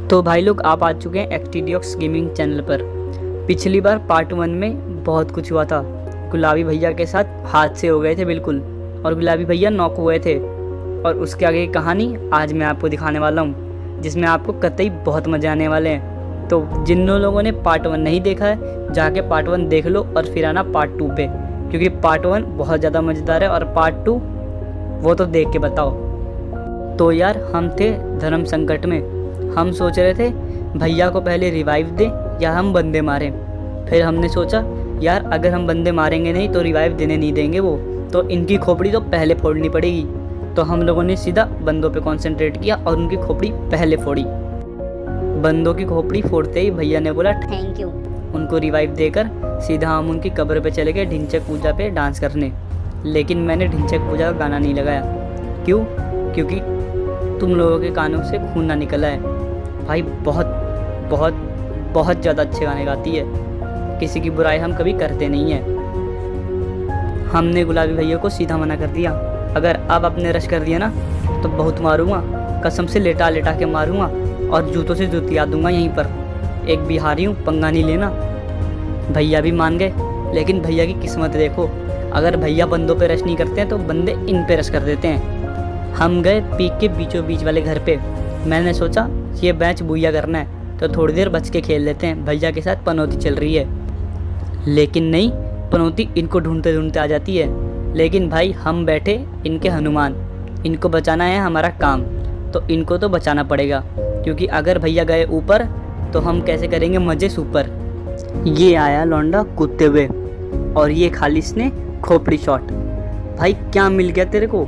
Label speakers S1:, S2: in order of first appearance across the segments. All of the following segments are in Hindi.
S1: तो भाई लोग आप आ चुके हैं एक्टीडियोक्स गेमिंग चैनल पर। पिछली बार पार्ट 1 में बहुत कुछ हुआ था। गुलाबी भैया के साथ हादसे हो गए थे बिल्कुल, और गुलाबी भैया नॉक हुए थे। और उसके आगे की कहानी आज मैं आपको दिखाने वाला हूँ, जिसमें आपको कतई बहुत मज़े आने वाले हैं। तो जिन लोगों ने पार्ट 1 नहीं देखा है, जाके पार्ट 1 देख लो और फिर आना पार्ट 2 पे, क्योंकि पार्ट 1 बहुत ज़्यादा मज़ेदार है और पार्ट 2 वो तो देख के बताओ। तो यार हम थे धर्म संकट में। हम सोच रहे थे भैया को पहले रिवाइव दें या हम बंदे मारें। फिर हमने सोचा यार अगर हम बंदे मारेंगे नहीं तो रिवाइव देने नहीं देंगे वो, तो इनकी खोपड़ी तो पहले फोड़नी पड़ेगी। तो हम लोगों ने सीधा बंदों पे कंसंट्रेट किया और उनकी खोपड़ी पहले फोड़ी। बंदों की खोपड़ी फोड़ते ही भैया ने बोला
S2: थैंक यू।
S1: उनको रिवाइव देकर सीधा हम उनकी कब्र पे चले गए ढिंचक पूजा पे डांस करने। लेकिन मैंने ढिंचक पूजा का गाना नहीं लगाया। क्यों? क्योंकि तुम लोगों के कानों से खून ना निकला है। भाई बहुत बहुत बहुत ज़्यादा अच्छे गाने गाती है। किसी की बुराई हम कभी करते नहीं हैं। हमने गुलाबी भैया को सीधा मना कर दिया, अगर अब आपने रश कर दिया ना तो बहुत मारूंगा, कसम से लेटा लेटा के मारूंगा और जूतों से जूतिया दूंगा यहीं पर। एक बिहारी हूँ, पंगा नहीं लेना। भैया भी मान गए, लेकिन भैया की किस्मत देखो, अगर भैया बंदों पे रश नहीं करते हैं तो बंदे इन पे रश कर देते हैं। हम गए पीक के बीचों बीच वाले घर पे। मैंने सोचा ये मैच बुइया करना है तो थोड़ी देर बच के खेल लेते हैं, भैया के साथ पनौती चल रही है। लेकिन नहीं, पनौती इनको ढूंढते ढूंढते आ जाती है। लेकिन भाई हम बैठे इनके हनुमान, इनको बचाना है हमारा काम, तो इनको तो बचाना पड़ेगा, क्योंकि अगर भैया गए ऊपर तो हम कैसे करेंगे मज़े सुपर। ये आया लौंडा कूदते हुए और ये खाली इसने खोपड़ी शॉट। भाई क्या मिल गया तेरे को?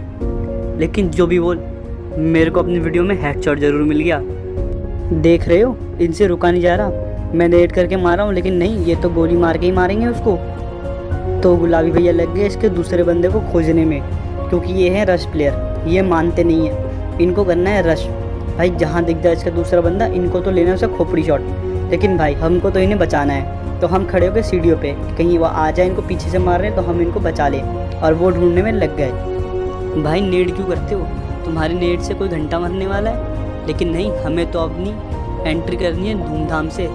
S1: लेकिन जो भी बोल, मेरे को अपनी वीडियो में हेडशॉट ज़रूर मिल गया। देख रहे हो, इनसे रुका नहीं जा रहा। मैं रेड करके मारा हूँ, लेकिन नहीं, ये तो गोली मार के ही मारेंगे उसको। तो गुलाबी भैया लग गए इसके दूसरे बंदे को खोजने में, क्योंकि ये है रश प्लेयर, ये मानते नहीं है। इनको करना है रश। भाई जहाँ दिख जाए इसका दूसरा बंदा, इनको तो लेना है उसका खोपड़ी शॉट। लेकिन भाई हमको तो इन्हें बचाना है, तो हम खड़े हो गए सीढ़ियों पे, कहीं वो आ जाए, इनको पीछे से मार रहे हैं तो हम इनको बचा लें, और वो ढूंढने में लग गए। भाई नेड क्यों करते हो? तुम्हारे नेड से कोई घंटा मरने वाला है? लेकिन नहीं, हमें तो अपनी एंट्री करनी है धूमधाम से।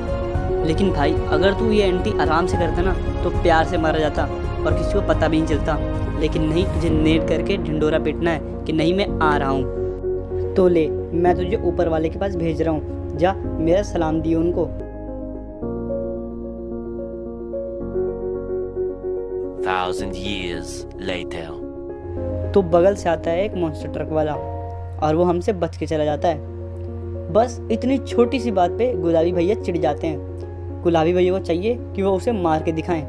S1: लेकिन भाई अगर तू ये एंट्री आराम से करता ना तो प्यार से मारा जाता और किसी को पता भी नहीं चलता। लेकिन नहीं, तुझे नेड करके ढिंडोरा पीटना है कि नहीं मैं आ रहा हूँ। तो ले, मैं तुझे ऊपर वाले के पास भेज रहा हूँ, जा मेरा सलाम दियो उनको।
S3: 1,000 years later.
S1: तो बगल से आता है एक मॉन्स्टर ट्रक वाला और वो हमसे बच के चला जाता है। बस इतनी छोटी सी बात पे गुलाबी भैया चिढ़ जाते हैं। गुलाबी भैया को चाहिए कि वो उसे मार के दिखाएं।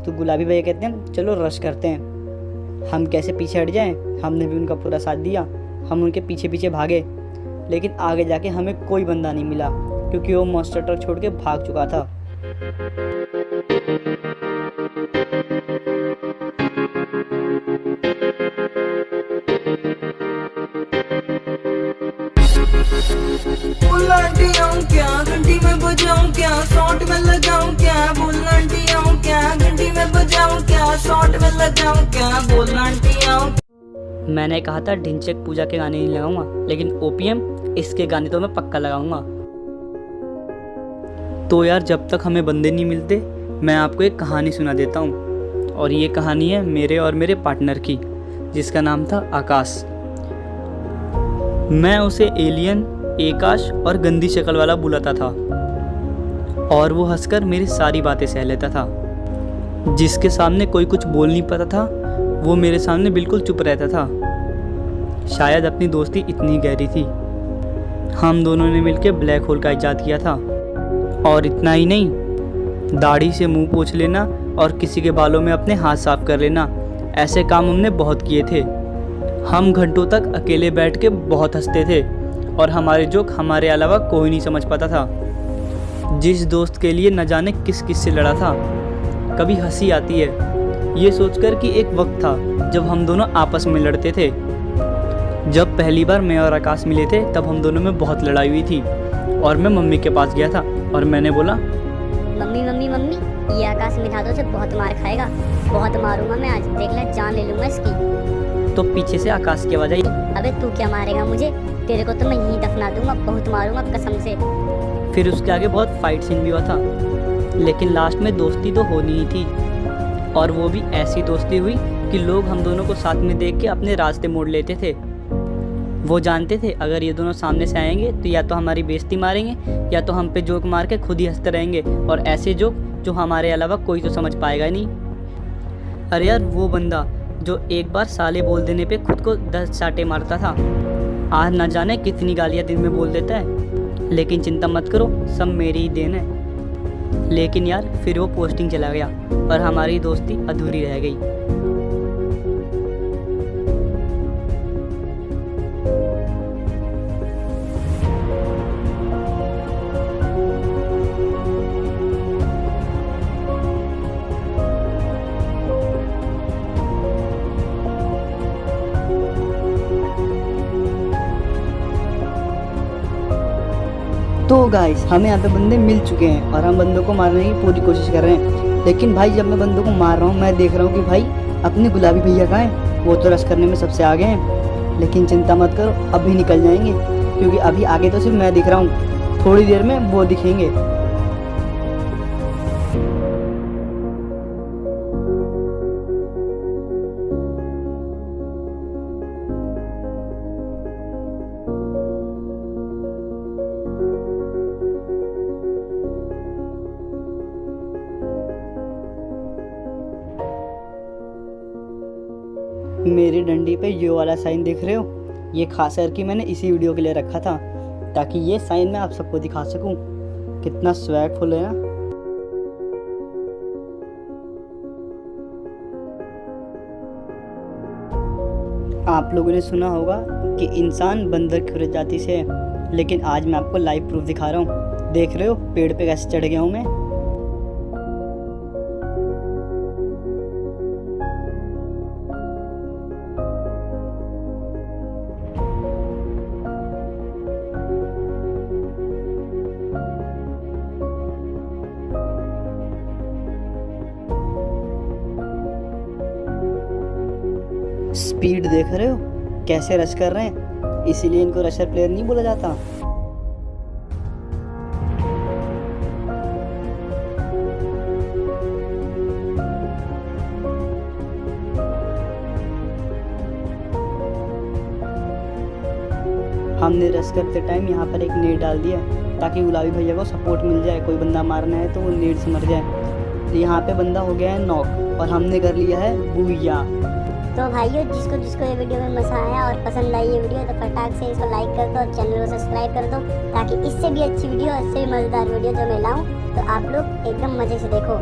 S1: तो गुलाबी भैया कहते हैं चलो रश करते हैं। हम कैसे पीछे हट जाएं? हमने भी उनका पूरा साथ दिया, हम उनके पीछे पीछे भागे। लेकिन आगे जाके हमें कोई बंदा नहीं मिला, क्योंकि वो मॉन्स्टर ट्रक छोड़ के भाग चुका था।
S4: बोलांटियाँ क्या घंटी में बजाऊं, क्या शॉट में लगाऊं, क्या बोलांटियाँ क्या घंटी में बजाऊं, क्या शॉट में लगाऊं, क्या बोलांटियाँ।
S1: मैंने कहा था ढिंचक पूजा के गाने नहीं लगाऊंगा, लेकिन ओपीएम इसके गाने तो मैं पक्का लगाऊंगा। तो यार जब तक हमें बंदे नहीं मिलते, मैं आपको एक कहानी सुना देता हूँ। और ये कहानी है मेरे और मेरे पार्टनर की, जिसका नाम था आकाश। मैं उसे एलियन, एकाश और गंदी शक्ल वाला बुलाता था, और वो हंसकर मेरी सारी बातें सह लेता था। जिसके सामने कोई कुछ बोल नहीं पाता था, वो मेरे सामने बिल्कुल चुप रहता था। शायद अपनी दोस्ती इतनी गहरी थी। हम दोनों ने मिलकर ब्लैक होल का इजाद किया था। और इतना ही नहीं, दाढ़ी से मुंह पोंछ लेना और किसी के बालों में अपने हाथ साफ कर लेना, ऐसे काम हमने बहुत किए थे। हम घंटों तक अकेले बैठ के बहुत हंसते थे, और हमारे जोक हमारे अलावा कोई नहीं समझ पाता था। जिस दोस्त के लिए न जाने किस किस से लड़ा था। कभी हंसी आती है ये सोचकर कि एक वक्त था जब हम दोनों आपस में लड़ते थे। जब पहली बार मैं और आकाश मिले थे तब हम दोनों में बहुत लड़ाई हुई थी, और मैं मम्मी के पास गया था और मैंने बोला
S2: मम्मी मम्मी मम्मी, ये आकाश मिठातों से बहुत मार खाएगा, बहुत मारूंगा मैं आज, देख ले जान ले लूंगा इसकी।
S1: तो पीछे से आकाश की आवाज़ आई,
S2: अबे तू क्या मारेगा मुझे? तेरे को तो मैं यहीं दफना दूंगा, बहुत मारूंगा कसम से।
S1: फिर उसके आगे बहुत फाइट सीन भी हुआ था, लेकिन लास्ट में दोस्ती तो होनी ही थी, और वो भी ऐसी दोस्ती हुई कि लोग हम दोनों को साथ में देख के अपने रास्ते मोड़ लेते थे। वो जानते थे अगर ये दोनों सामने से आएंगे तो या तो हमारी बेइज्जती मारेंगे या तो हम पे जोक मार के खुद ही हंसते रहेंगे, और ऐसे जोक जो हमारे अलावा कोई तो समझ पाएगा नहीं। अरे यार, वो बंदा जो एक बार साले बोल देने पे खुद को 10 चाटे मारता था, आज ना जाने कितनी गालियाँ दिन में बोल देता है। लेकिन चिंता मत करो, सब मेरी ही देन है। लेकिन यार फिर वो पोस्टिंग चला गया और हमारी दोस्ती अधूरी रह गई। तो गाइस, हमें यहाँ पे बंदे मिल चुके हैं और हम बंदों को मारने की पूरी कोशिश कर रहे हैं। लेकिन भाई जब मैं बंदों को मार रहा हूँ, मैं देख रहा हूँ कि भाई अपने गुलाबी भैया कहाँ हैं। वो तो रश करने में सबसे आगे हैं। लेकिन चिंता मत करो, अभी निकल जाएंगे, क्योंकि अभी आगे तो सिर्फ मैं दिख रहा हूँ, थोड़ी देर में वो दिखेंगे। मेरी डंडी पे ये वाला साइन देख रहे हो? ये खास करके मैंने इसी वीडियो के लिए रखा था, ताकि ये साइन मैं आप सबको दिखा सकूं। कितना स्वैगफुल है ना। आप लोगों ने सुना होगा कि इंसान बंदर की प्रजाति से है, लेकिन आज मैं आपको लाइव प्रूफ दिखा रहा हूँ। देख रहे हो पेड़ पे कैसे चढ़ गया हूँ मैं। स्पीड देख रहे हो कैसे रश कर रहे हैं, इसीलिए इनको रशर प्लेयर नहीं बोला जाता। हमने रश करते टाइम यहाँ पर एक नेट डाल दिया ताकि गुलाबी भैया को सपोर्ट मिल जाए, कोई बंदा मारना है तो वो नेट से मर जाए। तो यहाँ पे बंदा हो गया है नॉक और हमने कर लिया है बूया।
S2: तो भाइयों, जिसको जिसको ये वीडियो में मजा आया और पसंद आई ये वीडियो, तो फटाक से इसको लाइक कर दो और चैनल को सब्सक्राइब कर दो, ताकि इससे भी अच्छी वीडियो, इससे भी मज़ेदार वीडियो जो मैं लाऊं तो आप लोग एकदम मज़े से देखो।